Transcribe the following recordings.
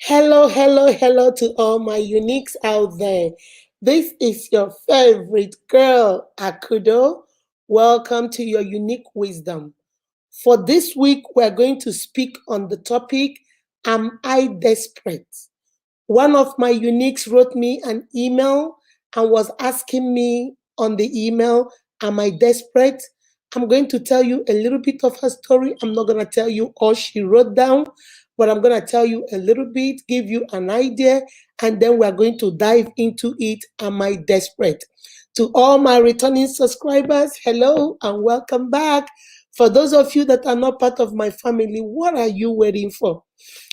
Hello, hello, hello to all my uniques out there. This is your favorite girl, Akudo. Welcome to your unique wisdom. For this week, we're going to speak on the topic Am I Desperate? One of my uniques wrote me an email and was asking me on the email, am I desperate? I'm going to tell you a little bit of her story. I'm not going to tell you all she wrote down, but I'm going to tell you a little bit, give you an idea, and then we're going to dive into it. Am I desperate? To all my returning subscribers, hello and welcome back. For those of you that are not part of my family, what are you waiting for?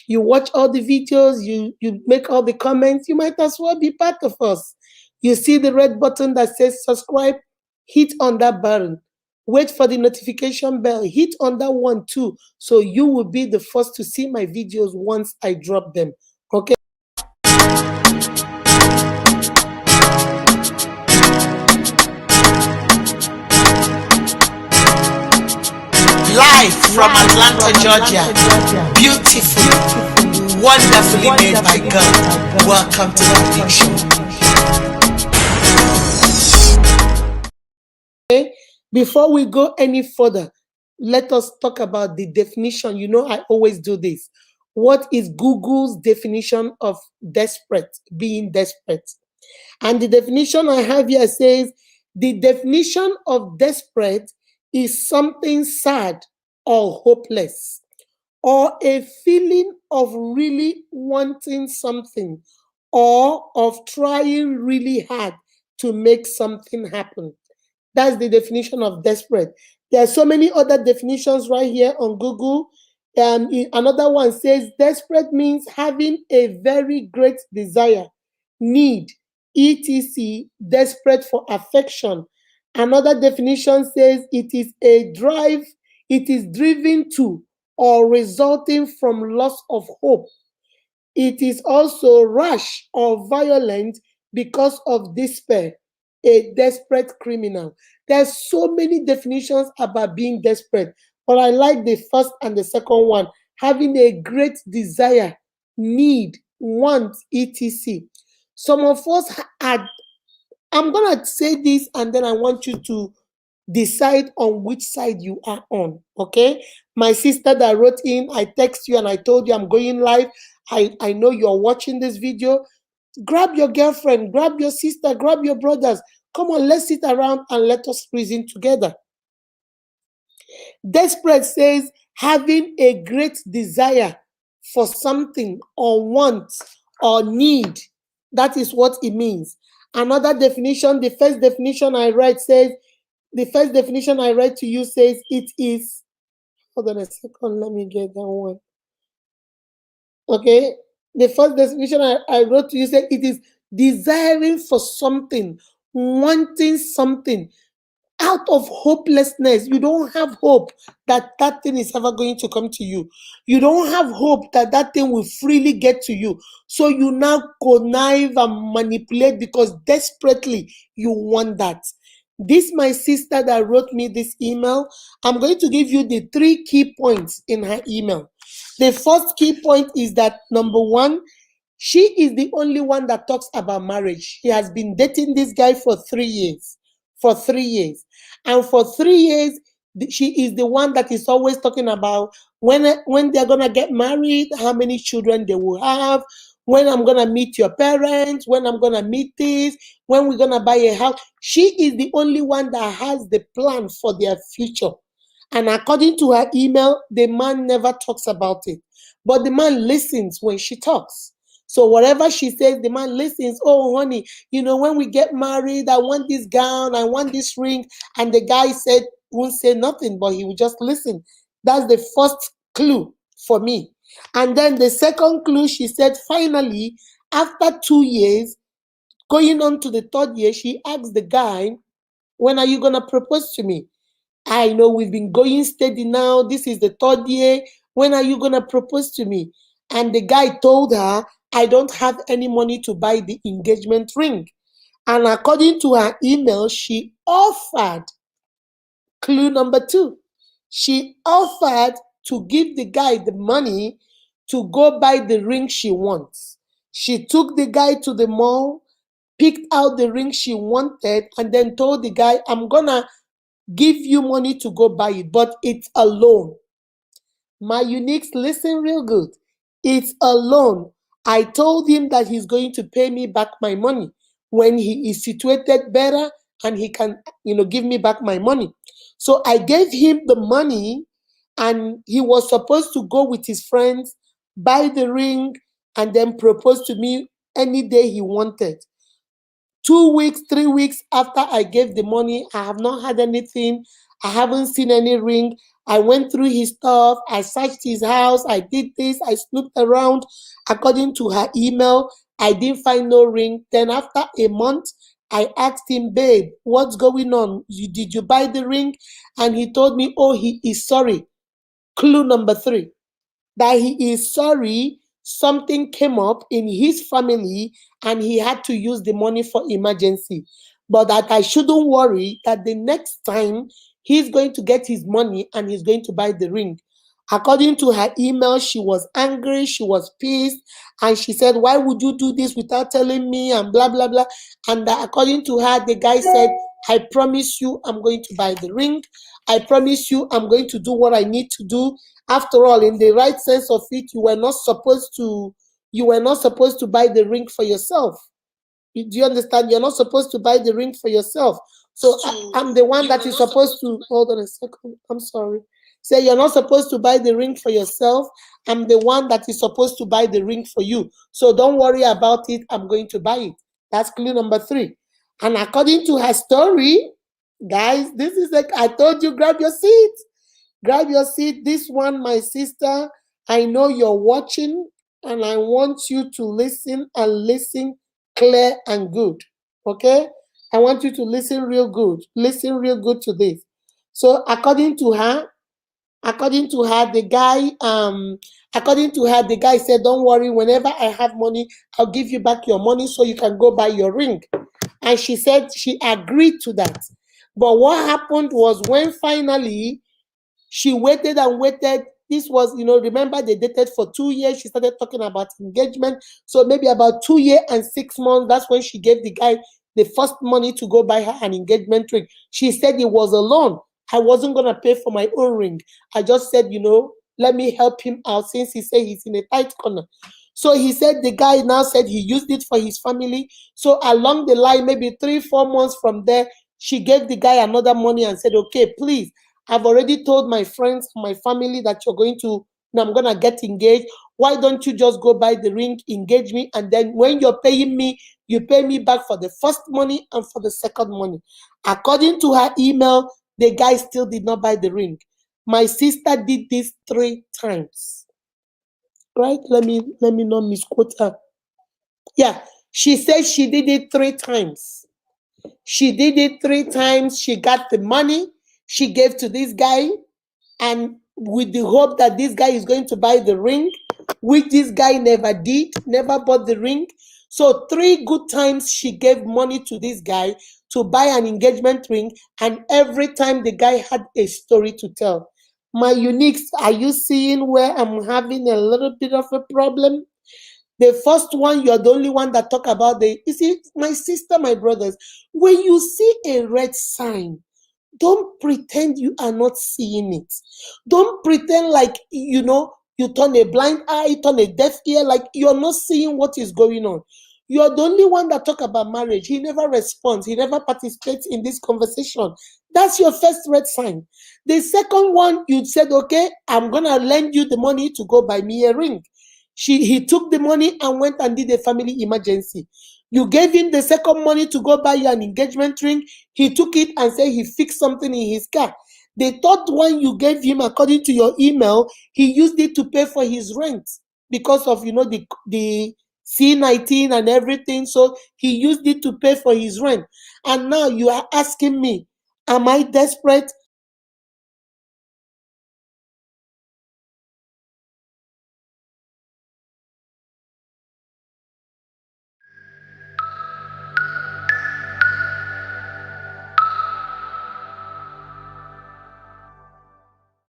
You watch all the videos, you make all the comments, you might as well be part of us. You see the red button that says subscribe, hit on that button. Wait for the notification bell, hit on that one too, so you will be the first to see my videos once I drop them. Okay? Live from Atlanta, Georgia. Beautiful, wonderfully made by God. Welcome to the Big Show. Okay? Before we go any further, let us talk about the definition. You know, I always do this. What is Google's definition of desperate, being desperate? And the definition I have here says the definition of desperate is something sad or hopeless, or a feeling of really wanting something, or of trying really hard to make something happen. That's the definition of desperate. There are so many other definitions right here on Google. Another one says desperate means having a very great desire, need, etc., desperate for affection. Another definition says it is a drive, it is driven to or resulting from loss of hope. It is also rash or violent because of despair, a desperate criminal. There's so many definitions about being desperate, but I like the first and the second one, having a great desire, need, want, etc. Some of us are, I'm going to say this and then I want you to decide on which side you are on. Okay? My sister that wrote in, I text you and I told you I'm going live. I know you're watching this video. Grab your girlfriend, grab your sister, grab your brothers. Come on, let's sit around and let us reason together. Desperate says having a great desire for something or want or need. That is what it means. Another definition, the first definition I read says, the first definition I read to you says it is, hold on a second, let me get that one. Okay, the first definition I wrote to you said it is desiring for something, wanting something out of hopelessness. You don't have hope that that thing is ever going to come to you. You don't have hope that that thing will freely get to you. So you now connive and manipulate because desperately you want that. This my sister that wrote me this email. I'm going to give you the 3 key points in her email. The first key point is that number one, she is the only one that talks about marriage. She has been dating this guy for 3 years. For 3 years. And for 3 years, she is the one that is always talking about when they're going to get married, how many children they will have, when I'm going to meet your parents, when I'm going to meet this, when we're going to buy a house. She is the only one that has the plan for their future. And according to her email, the man never talks about it. But the man listens when she talks. So whatever she says, the man listens. Oh, honey, you know, when we get married, I want this gown, I want this ring. And the guy said, won't say nothing, but he will just listen. That's the first clue for me. And then the second clue, she said, finally, after 2 years, going on to the 3rd year, she asked the guy, when are you going to propose to me? I know we've been going steady now. This is the 3rd year. When are you going to propose to me? And the guy told her, I don't have any money to buy the engagement ring. And according to her email, she offered, clue number 2, she offered to give the guy the money to go buy the ring she wants. She took the guy to the mall, picked out the ring she wanted, and then told the guy, I'm gonna give you money to go buy it, but it's a loan. My Uniques, listen real good. It's a loan. I told him that he's going to pay me back my money when he is situated better and he can, give me back my money. So I gave him the money and he was supposed to go with his friends, buy the ring, and then propose to me any day he wanted. 2 weeks, 3 weeks after I gave the money, I have not had anything. I haven't seen any ring. I went through his stuff. I searched his house. I did this. I snooped around. According to her email, I didn't find no ring. Then after a month, I asked him, babe, what's going on? Did you buy the ring? And he told me, oh, he is sorry. Clue number 3, that he is sorry something came up in his family and he had to use the money for emergency. But that I shouldn't worry, that the next time he's going to get his money and he's going to buy the ring. According to her email, she was angry, she was pissed, and she said, why would you do this without telling me, and blah, blah, blah. And according to her, the guy said, I promise you I'm going to buy the ring. I promise you I'm going to do what I need to do. After all, in the right sense of it, you were not supposed to buy the ring for yourself. Do you understand? You're not supposed to buy the ring for yourself. So I'm the one that is supposed to, hold on a second. I'm sorry. Say you're not supposed to buy the ring for yourself. I'm the one that is supposed to buy the ring for you. So don't worry about it. I'm going to buy it. That's clue number 3. And according to her story, guys, this is like I told you, grab your seat. Grab your seat. This one, my sister, I know you're watching, and I want you to listen and listen clear and good. Okay? I want you to listen real good. Listen real good to this. So according to her, the guy said, don't worry, whenever I have money, I'll give you back your money so you can go buy your ring. And she said she agreed to that. But what happened was, when finally she waited and waited. This was, remember they dated for 2 years. She started talking about engagement. So maybe about 2 years and 6 months, that's when she gave the guy the first money to go buy her an engagement ring. She said it was a loan. I wasn't going to pay for my own ring. I just said, let me help him out since he said he's in a tight corner. So he said the guy now said he used it for his family. So along the line, maybe 3-4 months from there, she gave the guy another money and said, okay, please, I've already told my friends and my family that I'm going to get engaged. Why don't you just go buy the ring, engage me, and then when you're paying me, you pay me back for the first money and for the second money. According to her email, the guy still did not buy the ring. My sister did this 3 times. Right? Let me not misquote her. Yeah, she said she did it 3 times. She did it 3 times. She got the money. She gave to this guy, and with the hope that this guy is going to buy the ring, which this guy never did, never bought the ring. So 3 good times she gave money to this guy to buy an engagement ring, and every time the guy had a story to tell. My Uniques, are you seeing where I'm having a little bit of a problem? The first one, you're the only one that talk about you see, my sister, my brothers, when you see a red sign, don't pretend you are not seeing it. Don't pretend like, you turn a blind eye, turn a deaf ear, like you're not seeing what is going on. You're the only one that talk about marriage. He never responds. He never participates in this conversation. That's your first red sign. The second one, you said, okay, I'm going to lend you the money to go buy me a ring. He took the money and went and did a family emergency. You gave him the second money to go buy you an engagement ring. He took it and said he fixed something in his car. The third one you gave him, according to your email, he used it to pay for his rent because of, the C19 and everything. So he used it to pay for his rent. And now you are asking me, am I desperate?